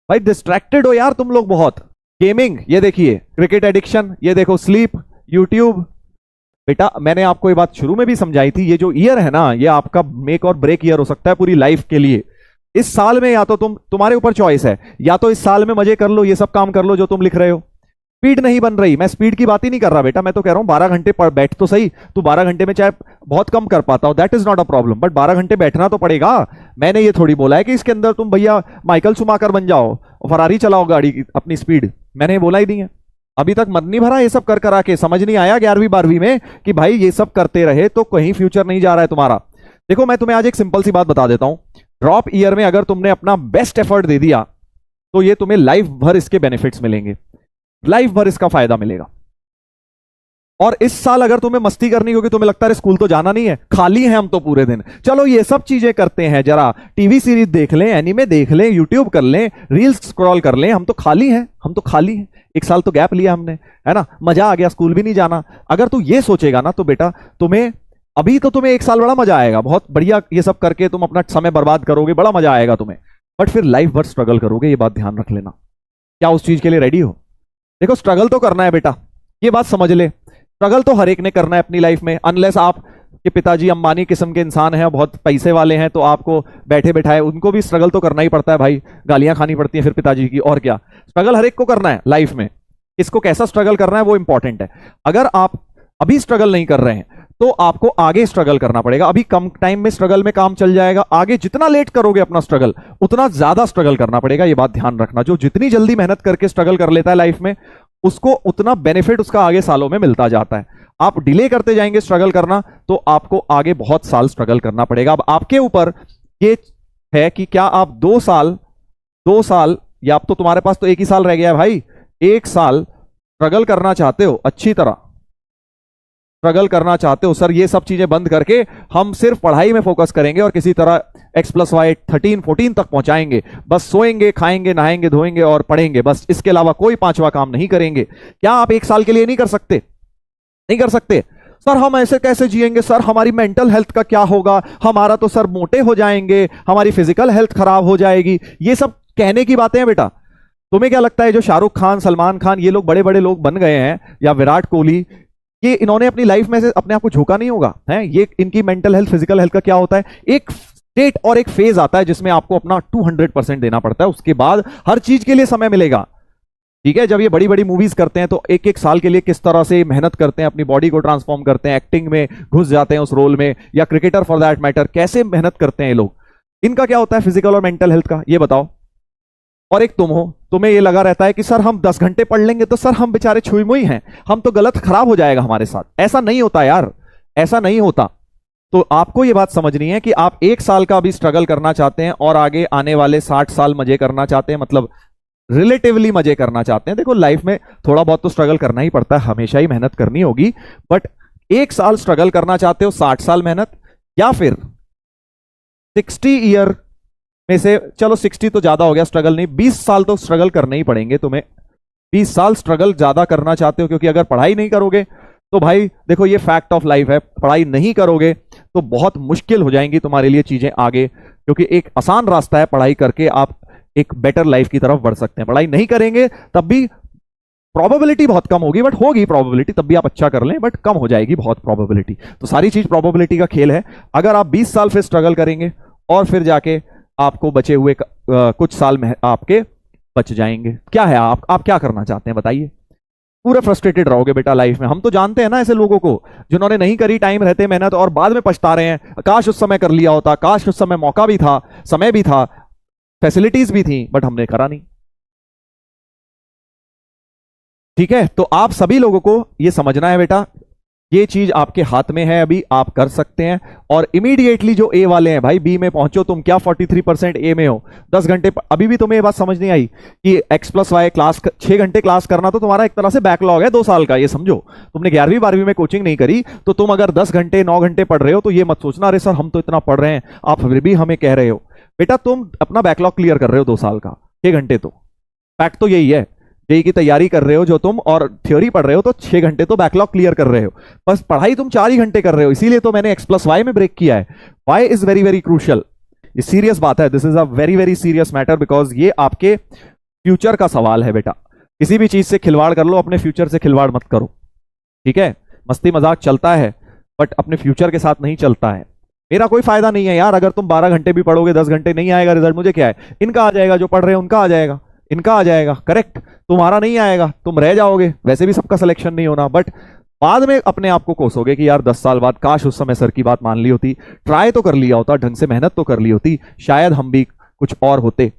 भाई डिस्ट्रैक्टेड हो यार तुम लोग बहुत। गेमिंग ये देखिए, क्रिकेट एडिक्शन ये देखो, स्लीप, यूट्यूब। बेटा मैंने आपको ये बात शुरू में भी समझाई थी, ये जो ईयर है ना, ये आपका मेक और ब्रेक ईयर हो सकता है पूरी लाइफ के लिए। इस साल में या तो तुम्हारे ऊपर चॉइस है, या तो इस साल में मजे कर लो, ये सब काम कर लो जो तुम लिख रहे हो। स्पीड नहीं बन रही, मैं स्पीड की बात ही नहीं कर रहा बेटा, मैं तो कह रहा हूं 12 घंटे पढ़ बैठ तो सही। तू 12 घंटे में चाहे बहुत कम कर पाता हो, that is not a problem, but 12 घंटे बैठना तो पड़ेगा। मैंने ये थोड़ी बोला है कि इसके अंदर तुम भैया माइकल शुमाकर बन जाओ और फरारी चलाओ गाड़ी की अपनी स्पीड, मैंने ये बोला ही नहीं है। अभी तक मन नहीं भरा ये सब कर करा के, समझ नहीं आया 11वीं 12वीं में कि भाई ये सब करते रहे तो कहीं फ्यूचर नहीं जा रहा है तुम्हारा। देखो मैं तुम्हें आज एक सिंपल सी बात बता देता हूं, ड्रॉप ईयर में अगर तुमने अपना बेस्ट एफर्ट दे दिया तो ये तुम्हें लाइफ भर इसके बेनिफिट्स मिलेंगे, लाइफ भर इसका फायदा मिलेगा। और इस साल अगर तुम्हें मस्ती करनी होगी, तुम्हें लगता है स्कूल तो जाना नहीं है, खाली है हम तो पूरे दिन, चलो ये सब चीजें करते हैं, जरा टीवी सीरीज देख लें, एनीमे देख लें, यूट्यूब कर लें, रील्स स्क्रॉल कर लें, हम तो खाली हैं, हम तो खाली हैं। एक साल तो गैप लिया हमने, है ना, मजा आ गया, स्कूल भी नहीं जाना। अगर तू ये सोचेगा ना तो बेटा तुम्हें अभी तो तुम्हें एक साल बड़ा मजा आएगा, बहुत बढ़िया, ये सब करके तुम अपना समय बर्बाद करोगे, बड़ा मजा आएगा तुम्हें, बट फिर लाइफ भर स्ट्रगल करोगे, ये बात ध्यान रख लेना। क्या उस चीज के लिए रेडी हो? देखो स्ट्रगल तो करना है बेटा, ये बात समझ ले, स्ट्रगल तो हर एक ने करना है अपनी लाइफ में, अनलेस आप के पिताजी अंबानी किस्म के इंसान हैं, बहुत पैसे वाले हैं, तो आपको बैठे बैठाए उनको भी स्ट्रगल तो करना ही पड़ता है भाई, गालियां खानी पड़ती है फिर पिताजी की, और क्या। स्ट्रगल हर एक को करना है लाइफ में, इसको कैसा स्ट्रगल करना है वो इंपॉर्टेंट है। अगर आप अभी स्ट्रगल नहीं कर रहे हैं तो आपको आगे स्ट्रगल करना पड़ेगा, अभी कम टाइम में स्ट्रगल में काम चल जाएगा, आगे जितना लेट करोगे अपना स्ट्रगल उतना ज्यादा स्ट्रगल करना पड़ेगा, ये बात ध्यान रखना। जो जितनी जल्दी मेहनत करके स्ट्रगल कर लेता है लाइफ में, उसको उतना बेनिफिट उसका आगे सालों में मिलता जाता है। आप डिले करते जाएंगे स्ट्रगल करना तो आपको आगे बहुत साल स्ट्रगल करना पड़ेगा। अब आपके ऊपर ये है कि क्या आप 2 साल या अब तो तुम्हारे पास तो 1 ही साल रह गया है भाई, 1 साल स्ट्रगल करना चाहते हो, अच्छी तरह स्ट्रगल करना चाहते हो, सर ये सब चीजें बंद करके हम सिर्फ पढ़ाई में फोकस करेंगे और किसी तरह X+Y 13 14 तक पहुंचाएंगे, बस सोएंगे खाएंगे नहाएंगे धोएंगे और पढ़ेंगे, बस इसके अलावा कोई 5वां काम नहीं करेंगे, क्या आप 1 साल के लिए नहीं कर सकते? नहीं कर सकते? सर हम ऐसे कैसे जिएंगे, सर हमारी मेंटल हेल्थ का क्या होगा, हमारा तो सर मोटे हो जाएंगे, हमारी फिजिकल हेल्थ खराब हो जाएगी, ये सब कहने की बातें हैं बेटा। तुम्हें क्या लगता है जो शाहरुख खान, सलमान खान, ये लोग बड़े बड़े लोग बन गए हैं, या विराट कोहली, ये इन्होंने अपनी लाइफ में से अपने आप को झोंका नहीं होगा है? ये इनकी मेंटल हेल्थ फिजिकल हेल्थ का क्या होता है, एक स्टेट और एक फेज आता है जिसमें आपको अपना 200% देना पड़ता है, उसके बाद हर चीज के लिए समय मिलेगा। ठीक है, जब ये बड़ी बड़ी मूवीज करते हैं तो 1-1 साल के लिए किस तरह से मेहनत करते हैं, अपनी बॉडी को ट्रांसफॉर्म करते हैं, एक्टिंग में घुस जाते हैं उस रोल में, या क्रिकेटर फॉर दैट मैटर, कैसे मेहनत करते हैं ये लोग, इनका क्या होता है फिजिकल और मेंटल हेल्थ का, ये बताओ। और एक तुम हो, तुम्हें ये लगा रहता है कि सर हम 10 घंटे पढ़ लेंगे तो सर हम बेचारे छुई मुई हैं, हम तो गलत खराब हो जाएगा हमारे साथ। ऐसा नहीं होता यार, ऐसा नहीं होता। तो आपको ये बात समझनी है कि आप 1 साल का अभी स्ट्रगल करना चाहते हैं और आगे आने वाले 60 साल मजे करना चाहते हैं, मतलब रिलेटिवली मजे करना चाहते हैं। देखो लाइफ में थोड़ा बहुत तो स्ट्रगल करना ही पड़ता है, हमेशा ही मेहनत करनी होगी, बट 1 साल स्ट्रगल करना चाहते हो, 60 साल मेहनत, या फिर 60 ईयर में से, चलो 60 तो ज्यादा हो गया स्ट्रगल, नहीं 20 साल तो स्ट्रगल करने ही पड़ेंगे तुम्हें। 20 साल स्ट्रगल ज्यादा करना चाहते हो, क्योंकि अगर पढ़ाई नहीं करोगे तो भाई देखो ये फैक्ट ऑफ लाइफ है, पढ़ाई नहीं करोगे तो बहुत मुश्किल हो जाएंगी तुम्हारे लिए चीजें आगे, क्योंकि एक आसान रास्ता है, पढ़ाई करके आप एक बेटर लाइफ की तरफ बढ़ सकते हैं। पढ़ाई नहीं करेंगे तब भी प्रोबेबिलिटी बहुत कम होगी, बट होगी प्रोबेबिलिटी, तब भी आप अच्छा कर लें, बट कम हो जाएगी बहुत प्रोबेबिलिटी। तो सारी चीज प्रोबेबिलिटी का खेल है। अगर आप 20 साल फिर स्ट्रगल करेंगे और फिर जाके आपको बचे हुए कुछ साल में आपके बच जाएंगे, क्या है आप क्या करना चाहते हैं बताइए? पूरे फ्रस्ट्रेटेड रहोगे बेटा लाइफ में। हम तो जानते हैं ना ऐसे लोगों को जिन्होंने नहीं करी टाइम रहते मेहनत और बाद में पछता रहे हैं, काश उस समय कर लिया होता, काश उस समय मौका भी था, समय भी था, फैसिलिटीज भी थी, बट हमने करा नहीं। ठीक है, तो आप सभी लोगों को ये समझना है बेटा, ये चीज आपके हाथ में है, अभी आप कर सकते हैं। और इमीडिएटली जो ए वाले हैं भाई, बी में पहुंचो तुम, क्या 43% ए में हो, 10 घंटे, अभी भी तुम्हें ये बात समझ नहीं आई कि X+Y क्लास 6 घंटे क्लास करना तो तुम्हारा एक तरह से बैकलॉग है 2 साल का, ये समझो। तुमने 11वीं 12वीं में कोचिंग नहीं करी तो तुम अगर 10 घंटे 9 घंटे पढ़ रहे हो तो ये मत सोचना अरे सर हम तो इतना पढ़ रहे हैं, आप फिर भी हमें कह रहे हो। बेटा तुम अपना बैकलॉग क्लियर कर रहे हो 2 साल का, 6 घंटे, तो फैक्ट तो यही है। जेई की तैयारी कर रहे हो जो तुम, और थ्योरी पढ़ रहे हो, तो 6 घंटे तो बैकलॉग क्लियर कर रहे हो, बस पढ़ाई तुम 4 ही घंटे कर रहे हो। इसीलिए तो मैंने X+Y में ब्रेक किया है। Why is very very crucial, ये सीरियस बात है, this is a very very serious matter, because ये आपके फ्यूचर का सवाल है बेटा, किसी भी चीज से खिलवाड़ कर लो, अपने फ्यूचर से खिलवाड़ मत करो, ठीक है। मस्ती मजाक चलता है बट अपने फ्यूचर के साथ नहीं चलता है। मेरा कोई फायदा नहीं है यार, अगर तुम 12 घंटे भी पढ़ोगे, 10 घंटे नहीं आएगा रिजल्ट, मुझे क्या है, इनका आ जाएगा, जो पढ़ रहे हैं उनका आ जाएगा, इनका आ जाएगा, करेक्ट, तुम्हारा नहीं आएगा, तुम रह जाओगे, वैसे भी सबका सिलेक्शन नहीं होना, बट बाद में अपने आप को कोसोगे कि यार 10 साल बाद काश उस समय सर की बात मान ली होती, ट्राई तो कर लिया होता, ढंग से मेहनत तो कर ली होती, शायद हम भी कुछ और होते।